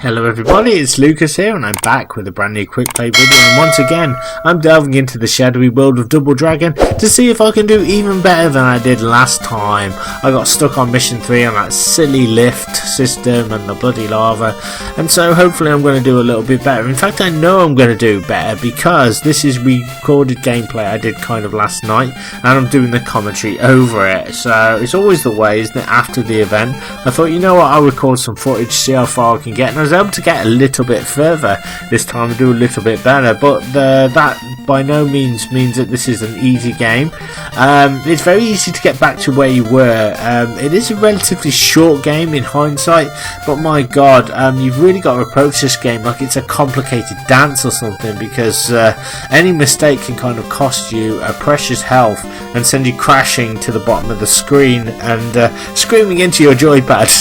Hello everybody, it's Lucas here and I'm back with a brand new quick play video, and once again I'm delving into the shadowy world of Double Dragon to see if I can do even better than I did last time. I got stuck on mission 3 on that silly lift system and the bloody lava, and so hopefully I'm going to do a little bit better. In fact, I know I'm going to do better because this is recorded gameplay I did kind of last night and I'm doing the commentary over it. So it's always the way, isn't it, after the event. I thought, you know what, I'll record some footage, see how far I can get, and I was able to get a little bit further this time and do a little bit better, but that by no means that this is an easy game. It's very easy to get back to where you were. It is a relatively short game in hindsight, but my god, you've really got to approach this game like it's a complicated dance or something, because any mistake can kind of cost you a precious health and send you crashing to the bottom of the screen and screaming into your joypad.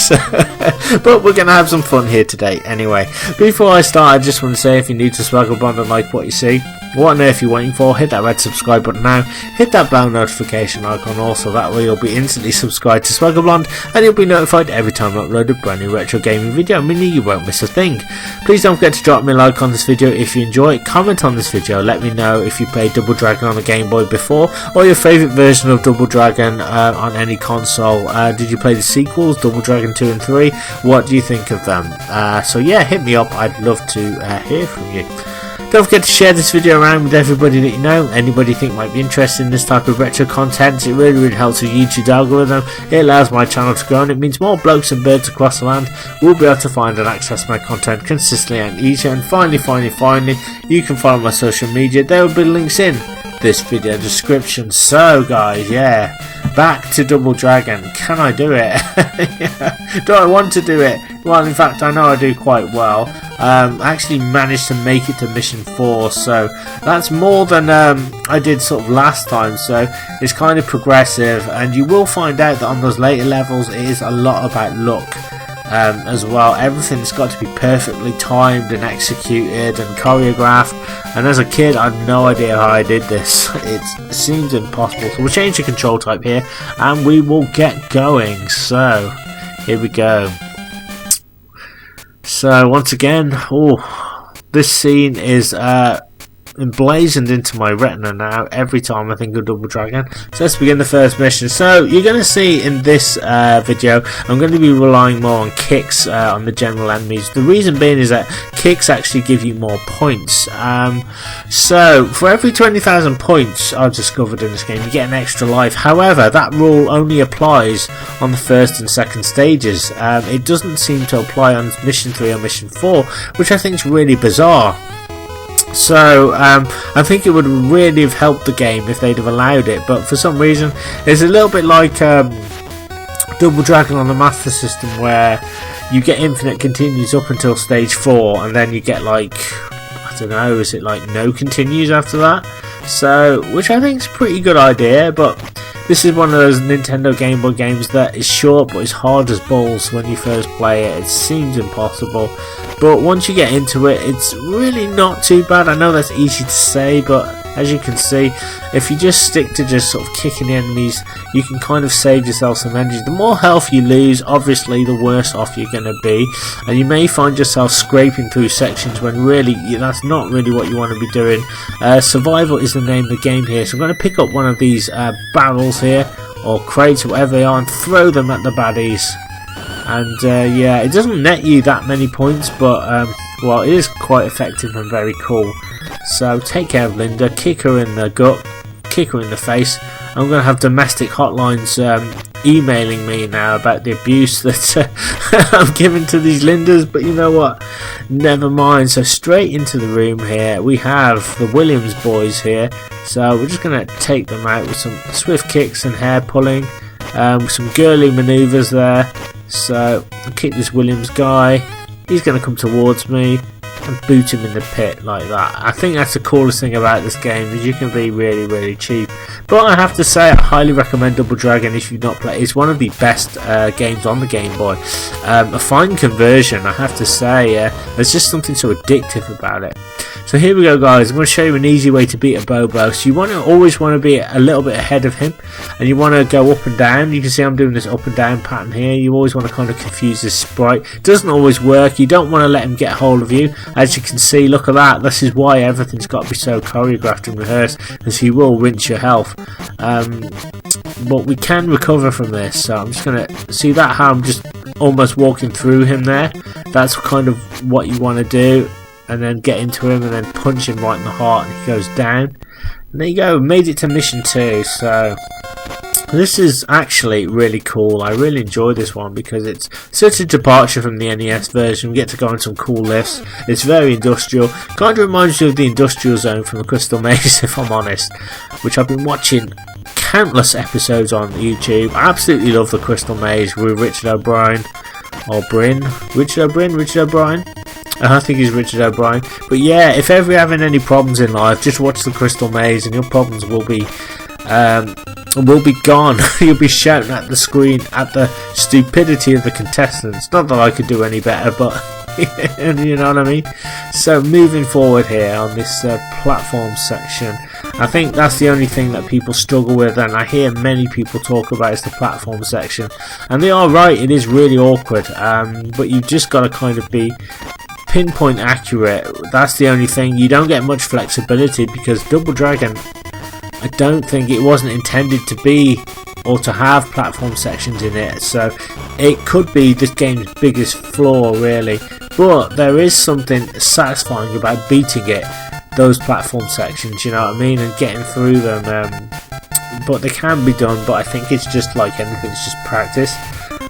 But we're gonna have some fun here today anyway. Before I start, I just want to say, if you're new to Swaggle Bond and like what you see, what on earth you're waiting for? Hit that red subscribe button now, hit that bell notification icon also, that way you'll be instantly subscribed to Swaggle Blonde and you'll be notified every time I upload a brand new retro gaming video, meaning you won't miss a thing. Please don't forget to drop me a like on this video if you enjoy it, comment on this video, let me know if you played Double Dragon on a Game Boy before or your favourite version of Double Dragon on any console. Did you play the sequels, Double Dragon 2 and 3? What do you think of them? So yeah, hit me up, I'd love to hear from you. Don't forget to share this video around with everybody that you know, anybody you think might be interested in this type of retro content. It really helps with YouTube's algorithm, it allows my channel to grow, and it means more blokes and birds across the land will be able to find and access my content consistently and easier. And finally, you can follow my social media, there will be links in this video description. So guys, yeah, back to Double Dragon. Can I do it? Do I want to do it? Well, in fact, I know I do quite well. I actually managed to make it to mission 4, so that's more than I did sort of last time, so it's kind of progressive, and you will find out that on those later levels it is a lot about luck as well. Everything's got to be perfectly timed and executed and choreographed, and as a kid I had no idea how I did this. It seems impossible, so we'll change the control type here and we will get going. So here we go. So once again, this scene is emblazoned into my retina now every time I think of Double Dragon. So let's begin the first mission. So you're going to see in this video I'm going to be relying more on kicks on the general enemies. The reason being is that kicks actually give you more points. So for every 20,000 points I've discovered in this game, you get an extra life. However, that rule only applies on the first and second stages. It doesn't seem to apply on mission 3 or mission 4, which I think is really bizarre. So I think it would really have helped the game if they'd have allowed it, but for some reason it's a little bit like Double Dragon on the Master System, where you get infinite continues up until stage 4 and then you get, like, I don't know, is it like no continues after that? So, which I think is a pretty good idea, but this is one of those Nintendo Game Boy games that is short but is hard as balls when you first play it. It seems impossible, but once you get into it, it's really not too bad. I know that's easy to say, but as you can see, if you just stick to just sort of kicking the enemies, you can kind of save yourself some energy. The more health you lose, obviously the worse off you're going to be, and you may find yourself scraping through sections when really that's not really what you want to be doing. Survival is the name of the game here, so I'm going to pick up one of these barrels here, or crates, or whatever they are, and throw them at the baddies. And yeah, it doesn't net you that many points, but well, it is quite effective and very cool. So take care of Linda, kick her in the gut, kick her in the face. I'm going to have domestic hotlines emailing me now about the abuse that I'm giving to these Lindas, but you know what, never mind. So straight into the room here, we have the Williams boys here, so we're just going to take them out with some swift kicks and hair pulling, some girly manoeuvres there. So I'll kick this Williams guy, he's going to come towards me, and and boot him in the pit like that. I think that's the coolest thing about this game, is you can be really cheap. But I have to say, I highly recommend Double Dragon if you've not played. It's one of the best games on the Game Boy. A fine conversion, I have to say. There's just something so addictive about it. So here we go, guys. I'm going to show you an easy way to beat a Bobo. So you always want to be a little bit ahead of him, and you want to go up and down. You can see I'm doing this up and down pattern here. You always want to kind of confuse this sprite. It doesn't always work. You don't want to let him get hold of you. As you can see, look at that. This is why everything's got to be so choreographed and rehearsed, because he will rinse your health. But we can recover from this. So I'm just going to see that, how I'm just almost walking through him there. That's kind of what you want to do. And then get into him and then punch him right in the heart, and he goes down. And there you go, made it to mission 2. So this is actually really cool. I really enjoy this one because it's such a departure from the NES version. We get to go on some cool lifts. It's very industrial. Kind of reminds you of the Industrial Zone from the Crystal Maze, if I'm honest, which I've been watching countless episodes on YouTube. I absolutely love the Crystal Maze with Richard O'Brien. Richard O'Brien. I think he's Richard O'Brien. But yeah, if ever you're having any problems in life, just watch the Crystal Maze and your problems will be gone. You'll be shouting at the screen at the stupidity of the contestants. Not that I could do any better, but you know what I mean. So moving forward here on this platform section, I think that's the only thing that people struggle with, and I hear many people talk about, is the platform section. And they are right, it is really awkward, but you've just got to kind of be pinpoint accurate. That's the only thing. You don't get much flexibility because Double Dragon, I don't think it wasn't intended to be or to have platform sections in it, so it could be this game's biggest flaw really. But there is something satisfying about beating it, those platform sections, you know what I mean, and getting through them. But they can be done, but I think it's just like anything, it's just practice.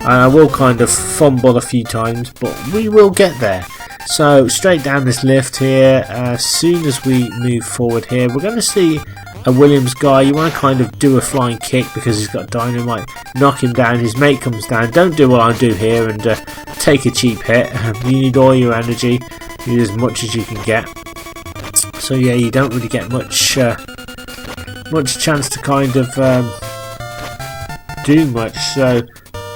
I will kind of fumble a few times, but we will get there. So straight down this lift here, as soon as we move forward here, we're going to see a Williams guy. You want to kind of do a flying kick because he's got dynamite, knock him down, his mate comes down. Don't do what I do here and take a cheap hit. You need all your energy, you need as much as you can get. So yeah, you don't really get much chance to kind of do much. So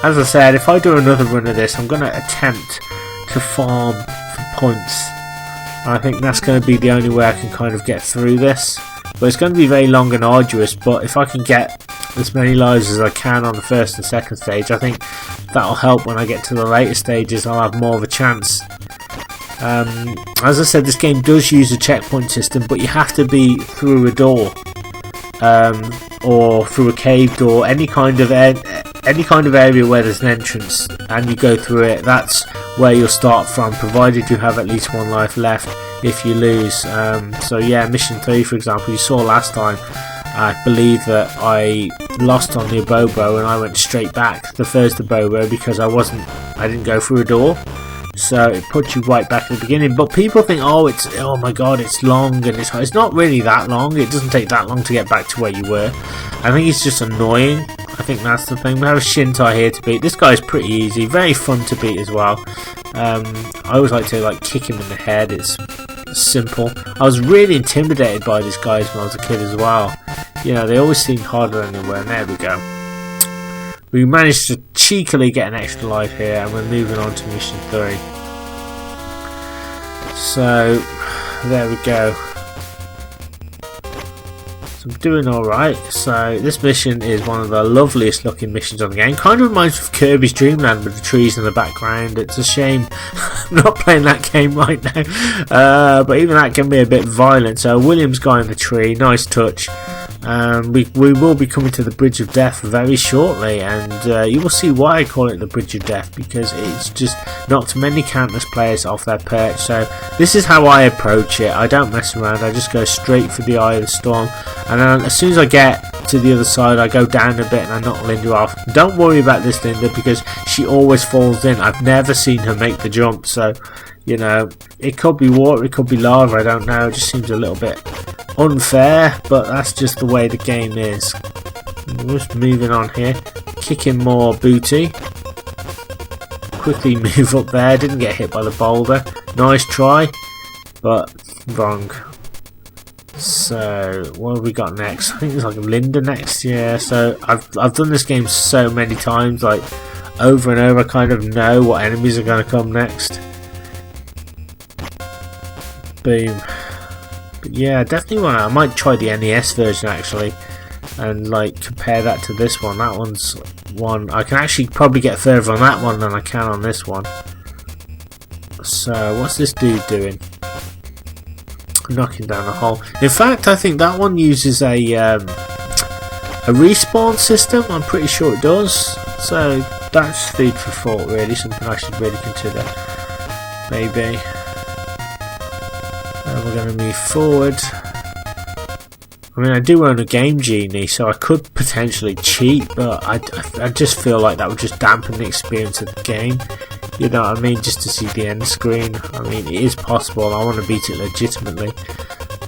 as I said, if I do another run of this, I'm going to attempt to farm for points. I think that's going to be the only way I can kind of get through this. But it's going to be very long and arduous, but if I can get as many lives as I can on the first and second stage, I think that'll help when I get to the later stages. I'll have more of a chance. As I said, this game does use a checkpoint system, but you have to be through a door, or through a cave door, any kind of area where there's an entrance, and you go through it. That's where you'll start from, provided you have at least one life left. If you lose, so yeah, mission 3 for example, you saw last time, I believe that I lost on the Abobo and I went straight back the first Abobo because I didn't go through a door, so it puts you right back at the beginning. But people think, oh my god, it's long, and it's not really that long. It doesn't take that long to get back to where you were. I think it's just annoying. I think that's the thing. We have a Shintai here to beat. This guy's pretty easy, very fun to beat as well. I always like to kick him in the head. It's simple. I was really intimidated by these guys when I was a kid as well. You know, they always seemed harder than they were. And there we go. We managed to cheekily get an extra life here, and we're moving on to mission 3. So there we go. So I'm doing alright. So this mission is one of the loveliest looking missions on the game. Kind of reminds me of Kirby's Dream Land with the trees in the background. It's a shame I'm not playing that game right now. But even that can be a bit violent. So Williams guy in the tree, nice touch. We will be coming to the Bridge of Death very shortly, and you will see why I call it the Bridge of Death, because it's just knocked many countless players off their perch. So this is how I approach it. I don't mess around, I just go straight for the eye of the storm, and then as soon as I get to the other side I go down a bit and I knock Linda off. Don't worry about this Linda, because she always falls in. I've never seen her make the jump, so you know, it could be water, it could be lava, I don't know. It just seems a little bit unfair, but that's just the way the game is. Just moving on here, kicking more booty. Quickly move up there, didn't get hit by the boulder. Nice try. but wrong. So what have we got next? I think it's like Linda next. Yeah, so I've done this game so many times, like over and over. I kind of know what enemies are going to come next. Boom. But yeah, definitely I might try the NES version actually, and like compare that to this one. That one's one I can actually probably get further on that one than I can on this one. So what's this dude doing? Knocking down a hole. In fact, I think that one uses a respawn system. I'm pretty sure it does. So that's food for thought, really. Something I should really consider. Maybe. And we're going to move forward. I mean, I do own a Game Genie, so I could potentially cheat, but I just feel like that would just dampen the experience of the game. You know what I mean? Just to see the end screen. I mean, it is possible. I want to beat it legitimately.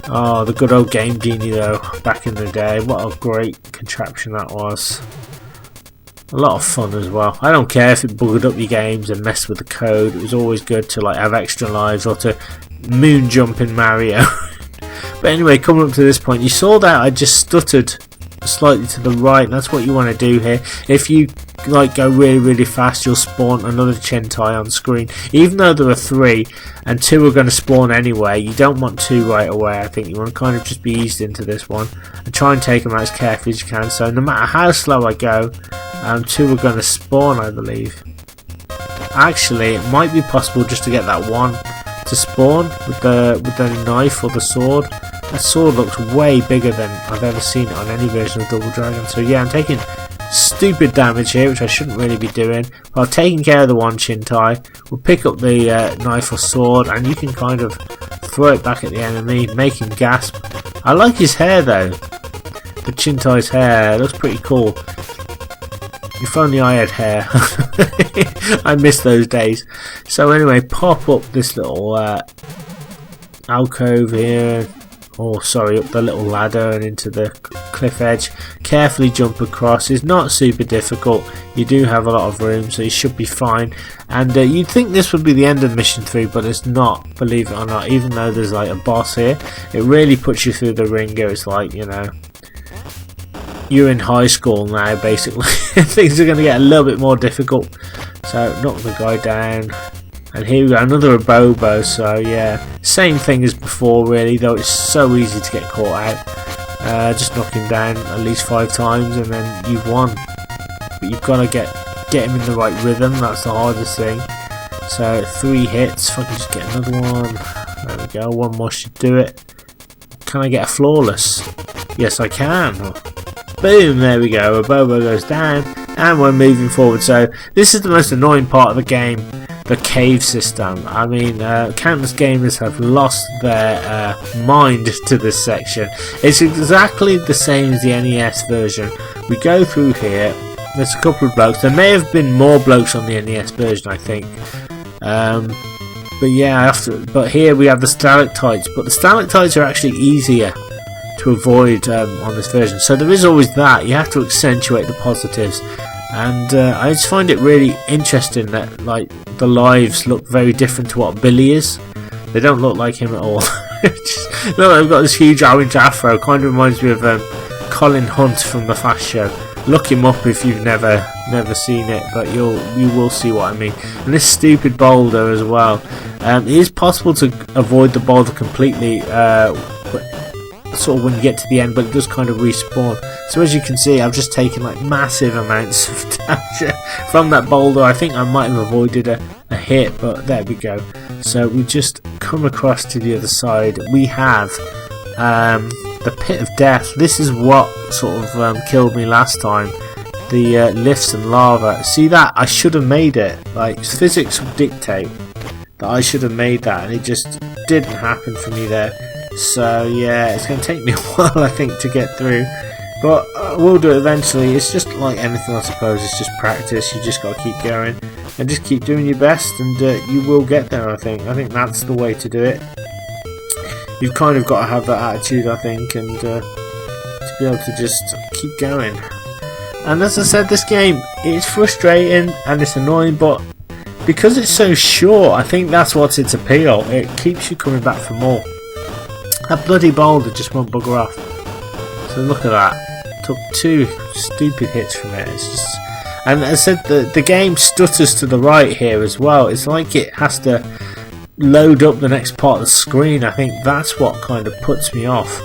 Oh, the good old Game Genie though, back in the day. What a great contraption that was. A lot of fun as well. I don't care if it bugged up your games and messed with the code. It was always good to like have extra lives or to moon jump in Mario. But anyway, coming up to this point, you saw that I just stuttered slightly to the right. That's what you want to do here. If you like go really fast, you'll spawn another Chintai on screen. Even though there are 3 and 2 are going to spawn anyway, you don't want 2 right away. I think you want to kind of just be eased into this one and try and take them out as carefully as you can. So no matter how slow I go, 2 are going to spawn, I believe. Actually, it might be possible just to get that one to spawn with the knife or the sword. That sword looks way bigger than I've ever seen it on any version of Double Dragon. So yeah, I'm taking stupid damage here, which I shouldn't really be doing. But I've taken care of the one Chintai. We'll pick up the knife or sword, and you can kind of throw it back at the enemy, make him gasp. I like his hair though. The Chintai's hair, it looks pretty cool. If only I had hair. I miss those days. So anyway, pop up this little alcove here. Oh, sorry, up the little ladder and into the cliff edge. Carefully jump across. It's not super difficult. You do have a lot of room, so you should be fine. And you'd think this would be the end of mission 3, but it's not, believe it or not. Even though there's like a boss here, it really puts you through the ringer. It's like, you know, you're in high school now, basically. Things are going to get a little bit more difficult. So, knock the guy down. And here we go, another Abobo. So yeah, same thing as before really, though it's so easy to get caught out. Just knock him down at least 5 times and then you've won. But you've got to get him in the right rhythm, that's the hardest thing. So 3 hits, if I can just get another one. There we go, one more should do it. Can I get a flawless? Yes I can. Boom, there we go, Abobo goes down and we're moving forward. So this is the most annoying part of the game. The cave system. I mean, countless gamers have lost their mind to this section. It's exactly the same as the NES version. We go through here. There's a couple of blokes. There may have been more blokes on the NES version, I think. But yeah, but here we have the stalactites. But the stalactites are actually easier to avoid on this version. So there is always that. You have to accentuate the positives. And I just find it really interesting that like the lives look very different to what Billy is. They don't look like him at all. Look, they've got this huge orange afro. Kind of reminds me of Colin Hunt from the Fast Show. Look him up if you've never seen it, but you will see what I mean. And this stupid boulder as well. It is possible to avoid the boulder completely. Sort of when you get to the end, but it does kind of respawn. So as you can see, I've just taken like massive amounts of damage from that boulder. I think I might have avoided a hit, but there we go. So we just come across to the other side. We have the pit of death. This is what sort of killed me last time. The lifts and lava. See that? I should have made it. Like physics would dictate that I should have made that, and it just didn't happen for me there. So yeah, it's going to take me a while I think to get through, but we'll do it eventually. It's just like anything I suppose, it's just practice. You just got to keep going and just keep doing your best, and you will get there. I think that's the way to do it. You've kind of got to have that attitude, I think, and to be able to just keep going. And as I said, this game, it's frustrating and it's annoying, but because it's so short, I think that's what's its appeal. It keeps you coming back for more. That bloody boulder just won't bugger off. So look at that. Took 2 stupid hits from it. It's just, and as I said, the game stutters to the right here as well. It's like it has to load up the next part of the screen. I think that's what kind of puts me off,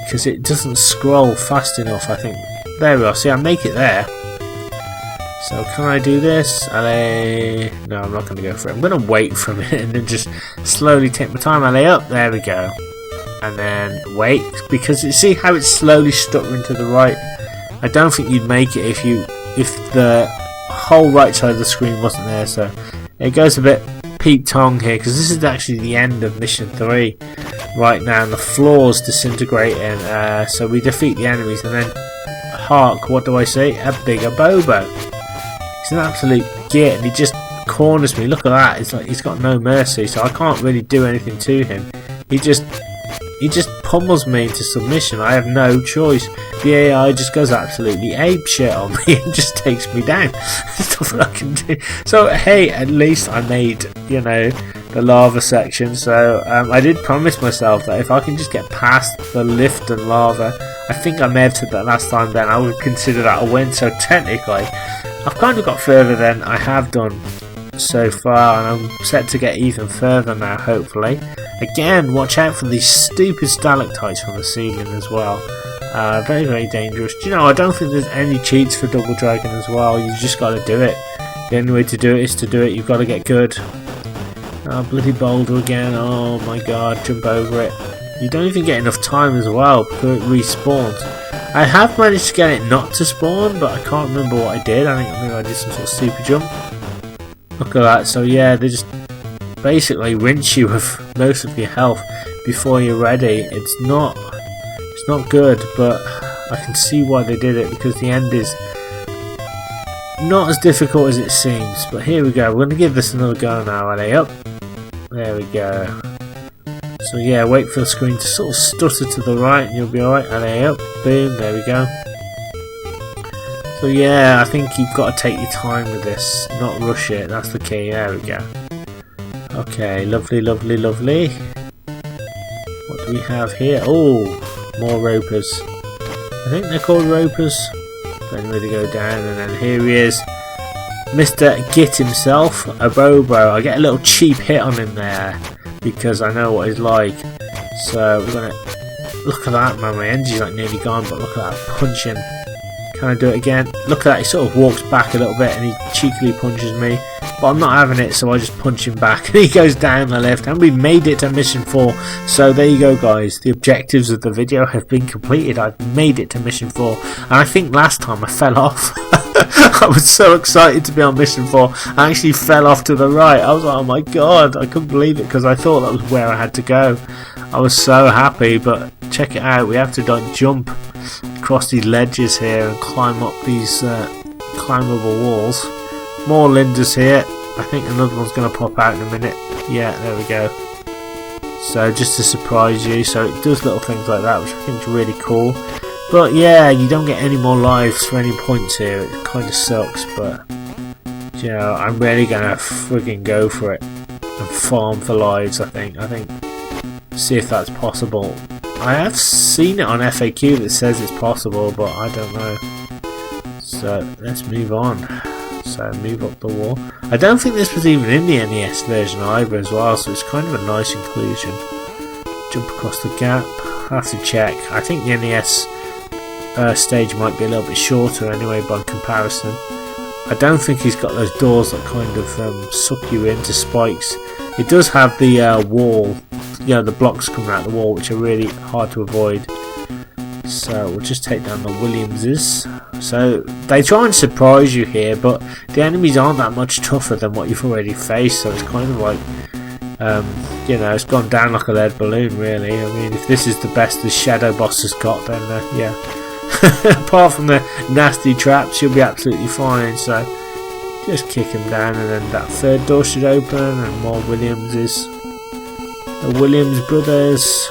because it doesn't scroll fast enough. I think there we are. See, I make it there. So can I do this? No, I'm not going to go for it. I'm going to wait for it and then just slowly take my time. I lay up. There we go. And then wait, because you see how it's slowly stuttering to the right. I don't think you'd make it if the whole right side of the screen wasn't there. So it goes a bit Pete Tong here, because this is actually the end of mission 3 right now, and the floor's disintegrating. So we defeat the enemies, and then hark, what do I see? A bigger Bobo. He's an absolute git, and he just corners me. Look at that. It's like he's got no mercy, so I can't really do anything to him. He just pummels me into submission. I have no choice. The AI just goes absolutely ape shit on me and just takes me down. There's nothing I can do. So hey, at least I made, you know, the lava section. So I did promise myself that if I can just get past the lift and lava, I think I may have said that last time, then I would consider that a win. So technically I've kind of got further than I have done so far, and I'm set to get even further now, hopefully. Again, watch out for these stupid stalactites from the ceiling as well. Very, very dangerous. Do you know, I don't think there's any cheats for Double Dragon as well. You just got to do it. The only way to do it is to do it. You've got to get good. Oh, bloody boulder again. Oh my god, jump over it. You don't even get enough time as well before it respawns. I have managed to get it not to spawn, but I can't remember what I did. I think maybe I did some sort of super jump. Look at that. So yeah, they just basically rinse you of most of your health before you're ready. It's not good, but I can see why they did it, because the end is not as difficult as it seems. But here we go. We're going to give this another go now. Are they up? There we go. So yeah, wait for the screen to sort of stutter to the right and you'll be alright. Are they up? Boom, there we go. So yeah, I think you've got to take your time with this, not rush it. That's the key. There we go. Okay, lovely, lovely, lovely. What do we have here? Oh, more ropers. I think they're called ropers. Then we go down, and then here he is, Mr. Git himself, a Bobo. I get a little cheap hit on him there because I know what he's like. So we're gonna look at that, man. My energy's like nearly gone, but look at that punching. Can I do it again? Look at that. He sort of walks back a little bit and he cheekily punches me. But I'm not having it, so I just punch him back and he goes down the lift, and we made it to mission 4. So there you go, guys. The objectives of the video have been completed. I've made it to mission 4, and I think last time I fell off. I was so excited to be on mission 4. I actually fell off to the right. I was like, oh my god, I couldn't believe it, because I thought that was where I had to go. I was so happy, but check it out. We have to like jump across these ledges here and climb up these climbable walls. More Lindas here. I think another one's going to pop out in a minute. Yeah, there we go. So just to surprise you. So it does little things like that, which I think is really cool. But yeah, you don't get any more lives for any points here. It kind of sucks, but you know, I'm really going to frigging go for it and farm for lives. I think see if that's possible. I have seen it on FAQ that says it's possible, but I don't know. So let's move on. So move up the wall. I don't think this was even in the NES version either as well, so it's kind of a nice inclusion. Jump across the gap. I have to check. I think the NES stage might be a little bit shorter anyway by comparison. I don't think he's got those doors that kind of suck you into spikes. It does have the wall, you know, the blocks coming out of the wall, which are really hard to avoid. So we'll just take down the Williamses. So they try and surprise you here, but the enemies aren't that much tougher than what you've already faced. So it's kind of like, you know, it's gone down like a lead balloon, really. I mean, if this is the best the Shadow Boss has got, then yeah. Apart from the nasty traps, you'll be absolutely fine. So just kick him down, and then that third door should open, and more Williamses. The Williams brothers,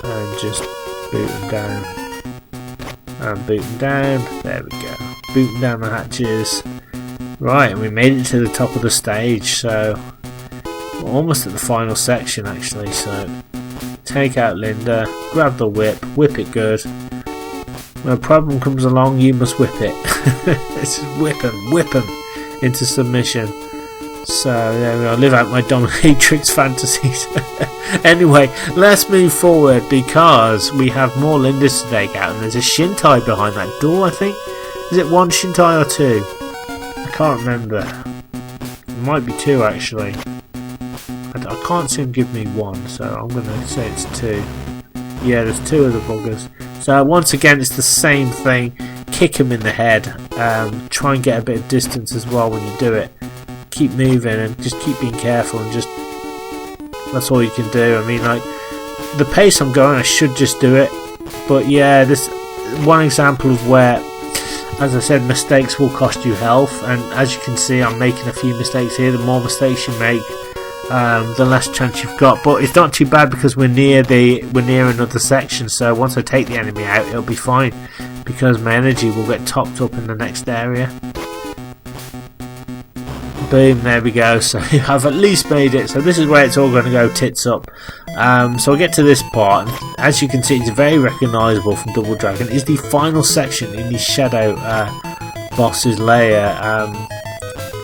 and just boot them down. And boot them down. There we go. Boot them down the hatches. Right, and we made it to the top of the stage, so we're almost at the final section actually. So take out Linda, grab the whip it good. When a problem comes along, you must whip it. Let's just whip him into submission. So there we are, live out my dominatrix fantasies. Anyway, let's move forward because we have more Lindas to take out, and there's a Shintai behind that door, I think. Is it one Shintai or two? I can't remember. It might be two actually. I can't see him give me one, so I'm going to say it's two. Yeah, there's two of the buggers. So once again, it's the same thing. Kick him in the head. Try and get a bit of distance as well when you do it. Keep moving and just keep being careful, and just that's all you can do. I mean, like, the pace I'm going, I should just do it. But yeah, this one example of where, as I said, mistakes will cost you health, and as you can see, I'm making a few mistakes here. The more mistakes you make, the less chance you've got. But it's not too bad because we're near another section. So once I take the enemy out, it'll be fine because my energy will get topped up in the next area. Boom, there we go. So I've at least made it. So this is where it's all going to go tits up. So I get to this part, and as you can see, it's very recognisable from Double Dragon. It's the final section in the Shadow boss's lair.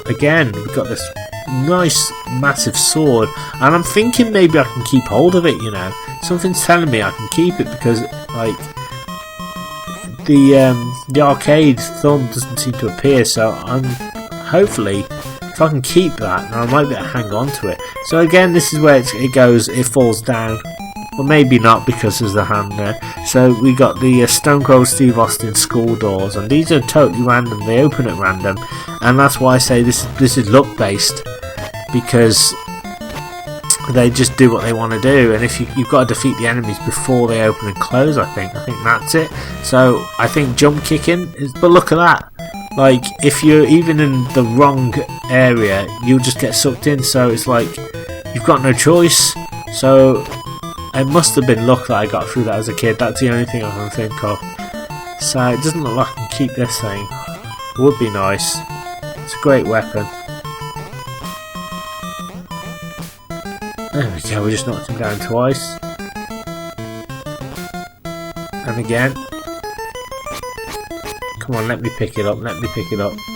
Again, we've got this nice massive sword, and I'm thinking maybe I can keep hold of it. You know, something's telling me I can keep it because, like, the arcade thumb doesn't seem to appear. So I'm hopefully, if I can keep that, I might be able to hang on to it. So again, this is where it goes, it falls down. Well, maybe not because there's the hand there. So we got the Stone Cold Steve Austin school doors, and these are totally random. They open at random, and that's why I say this is luck based, because they just do what they want to do. And if you've got to defeat the enemies before they open and close, I think that's it. So I think jump kicking is, but look at that. Like, if you're even in the wrong area, you'll just get sucked in. So it's like you've got no choice. So it must have been luck that I got through that as a kid. That's the only thing I can think of. So it doesn't look like I can keep this thing. It would be nice. It's a great weapon. There we go, we just knocked him down twice. And again. Come on, let me pick it up,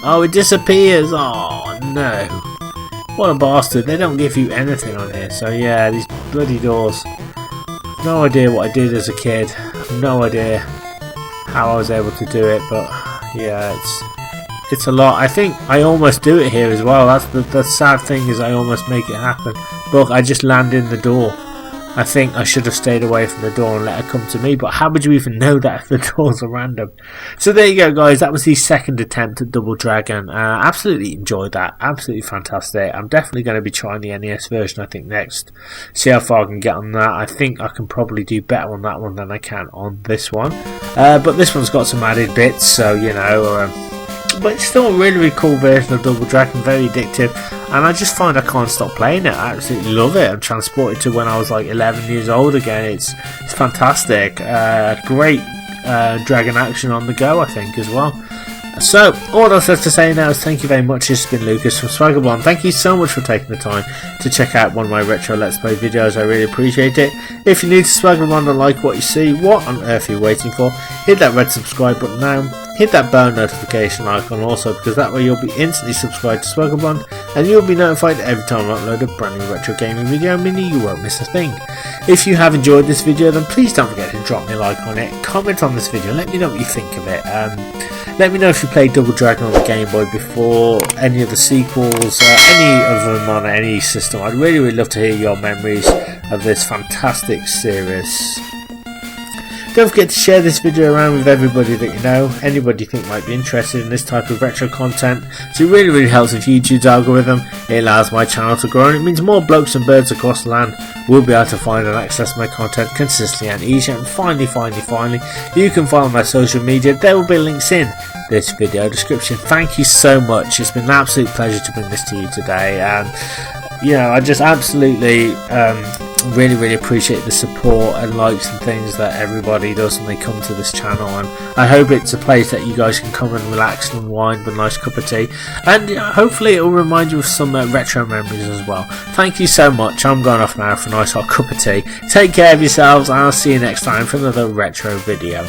Oh, it disappears! Oh, no. What a bastard, they don't give you anything on here. So yeah, these bloody doors. No idea what I did as a kid. No idea how I was able to do it, but yeah, it's a lot. I think I almost do it here as well. That's the sad thing, is I almost make it happen. Look, I just land in the door. I think I should have stayed away from the door and let her come to me, but how would you even know that if the doors are random? So there you go, guys. That was the second attempt at Double Dragon. Absolutely enjoyed that. Absolutely fantastic. I'm definitely going to be trying the NES version, I think, next. See how far I can get on that. I think I can probably do better on that one than I can on this one. But this one's got some added bits, so, you know... but it's still a really cool version of Double Dragon, very addictive, and I just find I can't stop playing it. I absolutely love it. I'm transported to when I was like 11 years old again. It's fantastic. Great dragon action on the go, I think, as well. So, all else left to say now is thank you very much. This has been Lucas from Swaggerblonde. Thank you so much for taking the time to check out one of my retro Let's Play videos. I really appreciate it. If you're new to Swaggerblonde and like what you see, what on earth are you waiting for? Hit that red subscribe button now. Hit that bell notification icon also, because that way you'll be instantly subscribed to Swaggerblonde and you'll be notified every time I upload a brand new retro gaming video, meaning you won't miss a thing. If you have enjoyed this video, then please don't forget to drop me a like on it, comment on this video, let me know what you think of it. Let me know if you played Double Dragon on the Game Boy before, any of the sequels, any of them on any system. I'd really love to hear your memories of this fantastic series. Don't forget to share this video around with everybody that you know, anybody you think might be interested in this type of retro content. So it really helps with YouTube's algorithm. It allows my channel to grow, and it means more blokes and birds across the land will be able to find and access my content consistently and easily. And finally, you can follow my social media. There will be links in this video description. Thank you so much. It's been an absolute pleasure to bring this to you today, and you know, I just absolutely really appreciate the support and likes and things that everybody does when they come to this channel, and I hope it's a place that you guys can come and relax and unwind with a nice cup of tea, and hopefully it will remind you of some retro memories as well. Thank you so much. I'm going off now for a nice hot cup of tea. Take care of yourselves, and I'll see you next time for another retro video.